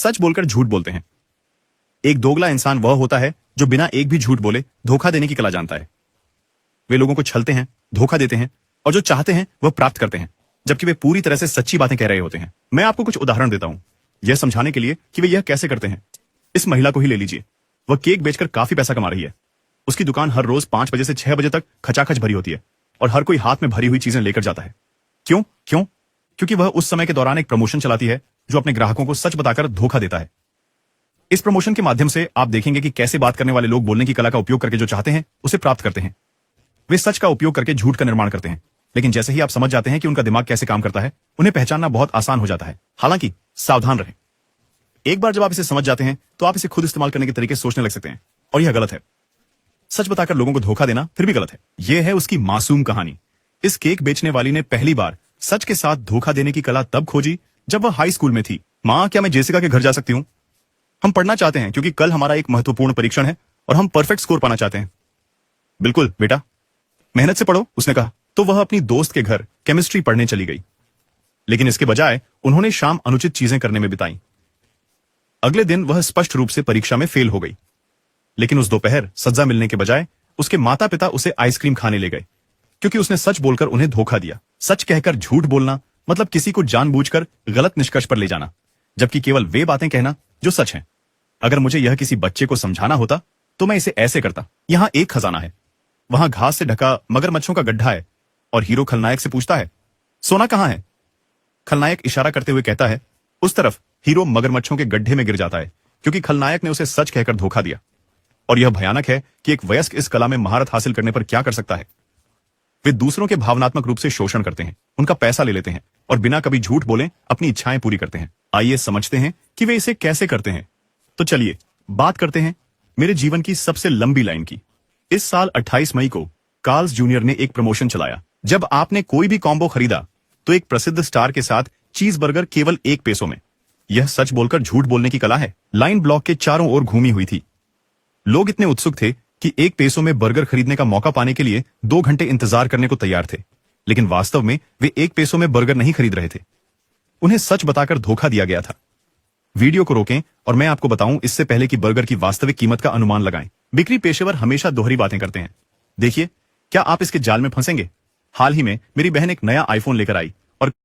सच बोलकर झूठ बोलते हैं। एक दोगला इंसान वह होता है जो बिना एक भी झूठ बोले धोखा देने की कला जानता है। वे लोगों को छलते हैं, धोखा देते हैं और जो चाहते हैं वह प्राप्त करते हैं, जबकि वे पूरी तरह से सच्ची बातें कह रहे होते हैं। मैं आपको कुछ उदाहरण देता हूं यह समझाने के लिए कि वे यह कैसे करते हैं। इस महिला को ही ले लीजिए। वह केक बेचकर काफी पैसा कमा रही है। उसकी दुकान हर रोज 5 बजे से 6 बजे तक खचाखच भरी होती है और हर कोई हाथ में भरी हुई चीजें लेकर जाता है। क्यों? क्योंकि वह उस समय के दौरान एक प्रमोशन चलाती है जो अपने ग्राहकों को सच बताकर धोखा देता है। इस प्रमोशन के माध्यम से आप देखेंगे कि कैसे बात करने वाले लोग बोलने की कला का उपयोग करके जो चाहते हैं उसे प्राप्त करते हैं। वे सच का उपयोग करके झूठ का निर्माण करते हैं, लेकिन जैसे ही आप समझ जाते हैं कि उनका दिमाग कैसे काम करता है, उन्हें पहचानना बहुत आसान हो जाता है। हालांकि सावधान रहें। एक बार जब आप इसे समझ जाते हैं तो आप इसे खुद इस्तेमाल करने के तरीके सोचने लग सकते हैं, और यह गलत है। सच बताकर लोगों को धोखा देना फिर भी गलत है। यह है उसकी मासूम कहानी। इस केक बेचने वाली ने पहली बार सच के साथ धोखा देने की कला तब खोजी जब वह हाई स्कूल में थी। माँ, क्या मैं जेसिका के घर जा सकती हूँ? हम पढ़ना चाहते हैं क्योंकि कल हमारा एक महत्वपूर्ण परीक्षण है और हम परफेक्ट स्कोर पाना चाहते हैं। बिल्कुल बेटा, मेहनत से पढ़ो, उसने कहा। तो वह अपनी दोस्त के घर केमिस्ट्री पढ़ने चली गई, लेकिन इसके बजाय उन्होंने शाम अनुचित चीजें करने में बिताई। अगले दिन वह स्पष्ट रूप से परीक्षा में फेल हो गई, लेकिन उस दोपहर सजा मिलने के बजाय उसके माता पिता उसे आइसक्रीम खाने ले गए, क्योंकि उसने सच बोलकर उन्हें धोखा दिया। सच कहकर झूठ बोलना मतलब किसी को जानबूझकर गलत निष्कर्ष पर ले जाना, जबकि केवल वे बातें कहना जो सच हैं। अगर मुझे यह किसी बच्चे को समझाना होता तो मैं इसे ऐसे करता। यहाँ एक खजाना है, वहां घास से ढका मगरमच्छों का गड्ढा है, और हीरो खलनायक से पूछता है, सोना कहां है? खलनायक इशारा करते हुए कहता है, उस तरफ। हीरो मगरमच्छों के गड्ढे में गिर जाता है, क्योंकि खलनायक ने उसे सच कहकर धोखा दिया। और यह भयानक है कि एक वयस्क इस कला में महारत हासिल करने पर क्या कर सकता है। वे दूसरों के भावनात्मक रूप से शोषण करते हैं, उनका पैसा ले लेते हैं और बिना कभी झूठ बोले अपनी इच्छाएं पूरी करते हैं। आइए समझते हैं कि वे इसे कैसे करते हैं। तो चलिए बात करते हैं मेरे जीवन की सबसे लंबी लाइन की। इस साल 28 मई को कार्ल्स जूनियर ने एक प्रमोशन चलाया। जब आपने कोई भी कॉम्बो खरीदा तो एक प्रसिद्ध स्टार के साथ चीज बर्गर केवल 1 पैसों में। यह सच बोलकर झूठ बोलने की कला है। लाइन ब्लॉक के चारों ओर घूमी हुई थी। लोग इतने उत्सुक थे कि 1 पैसों में बर्गर खरीदने का मौका पाने के लिए 2 घंटे इंतजार करने को तैयार थे, लेकिन वास्तव में वे 1 पैसों में बर्गर नहीं खरीद रहे थे। उन्हें सच बताकर धोखा दिया गया था। वीडियो को रोकें और मैं आपको बताऊं इससे पहले कि बर्गर की वास्तविक कीमत का अनुमान लगाएं। बिक्री पेशेवर हमेशा दोहरी बातें करते हैं। देखिए, क्या आप इसके जाल में फंसेंगे? हाल ही में मेरी बहन एक नया आईफोन लेकर आई